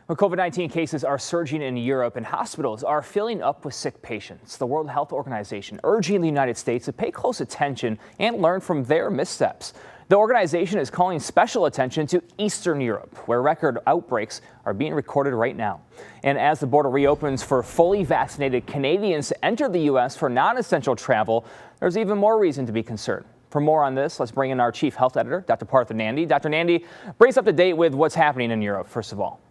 Well, COVID-19 cases are surging in Europe and hospitals are filling up with sick patients. The World Health Organization urging the United States to pay close attention and learn from their missteps. The organization is calling special attention to Eastern Europe, where record outbreaks are being recorded right now. And as the border reopens for fully vaccinated Canadians to enter the U.S. for non-essential travel, there's even more reason to be concerned. For more on this, let's bring in our chief health editor, Dr. Partha Nandi. Dr. Nandi, bring us up to date with what's happening in Europe, first of all.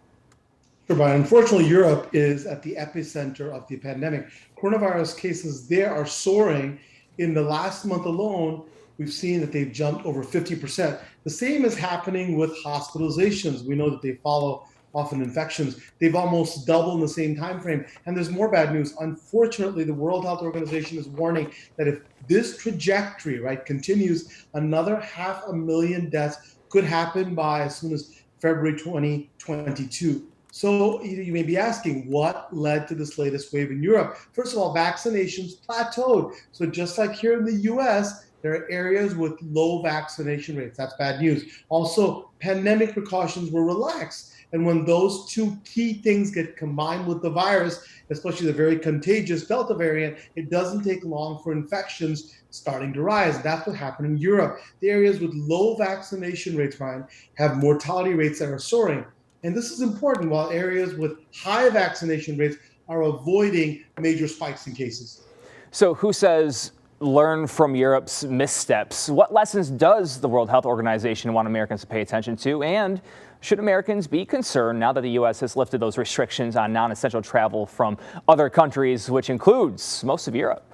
Sure, Brian. Unfortunately, Europe is at the epicenter of the pandemic. Coronavirus cases there are soaring. In the last month alone, we've seen that they've jumped over 50%. The same is happening with hospitalizations. We know that they follow often infections. They've almost doubled in the same time frame. And there's more bad news. Unfortunately, the World Health Organization is warning that if this trajectory, continues, another 500,000 deaths could happen by as soon as February 2022. So you may be asking, what led to this latest wave in Europe? First of all, vaccinations plateaued. So just like here in the US, there are areas with low vaccination rates. That's bad news. Also, pandemic precautions were relaxed. And when those two key things get combined with the virus, especially the very contagious Delta variant, it doesn't take long for infections starting to rise. That's what happened in Europe. The areas with low vaccination rates, Ryan, have mortality rates that are soaring. And this is important, while areas with high vaccination rates are avoiding major spikes in cases. So who says learn from Europe's missteps? What lessons does the World Health Organization want Americans to pay attention to? And should Americans be concerned now that the U.S. has lifted those restrictions on non-essential travel from other countries, which includes most of Europe?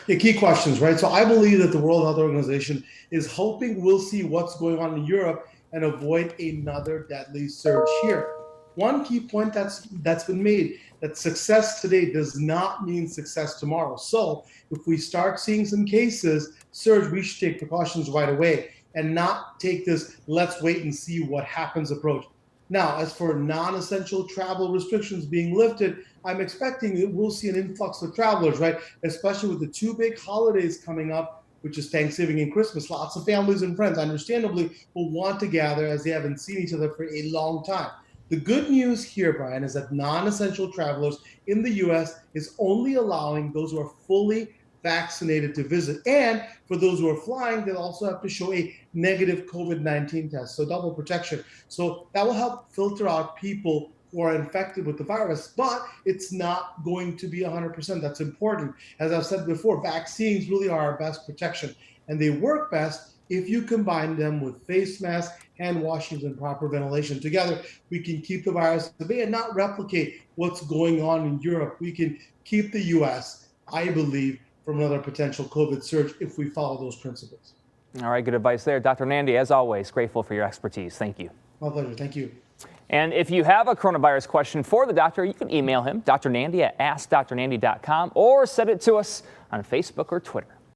Yeah, key questions, right? So I believe that the World Health Organization is hoping we'll see what's going on in Europe and avoid another deadly surge here. One key point that's been made, that success today does not mean success tomorrow. So if we start seeing some cases surge, we should take precautions right away and not take this let's wait and see what happens approach. Now, as for non-essential travel restrictions being lifted, I'm expecting that we'll see an influx of travelers, right? Especially with the two big holidays coming up, which is Thanksgiving and Christmas. Lots of families and friends, understandably, will want to gather as they haven't seen each other for a long time. The good news here, Brian, is that non-essential travelers in the U.S. is only allowing those who are fully vaccinated to visit. And for those who are flying, they'll also have to show a negative COVID-19 test, so double protection. So that will help filter out people who are infected with the virus, but it's not going to be 100%. That's important. As I've said before, vaccines really are our best protection, and they work best if you combine them with face masks, hand washings, and proper ventilation. Together, we can keep the virus at bay and not replicate what's going on in Europe. We can keep the U.S., I believe, from another potential COVID surge if we follow those principles. All right, good advice there. Dr. Nandi, as always, grateful for your expertise. Thank you. My pleasure. Thank you. And if you have a coronavirus question for the doctor, you can email him, Dr. Nandi at askdrnandi.com, or send it to us on Facebook or Twitter.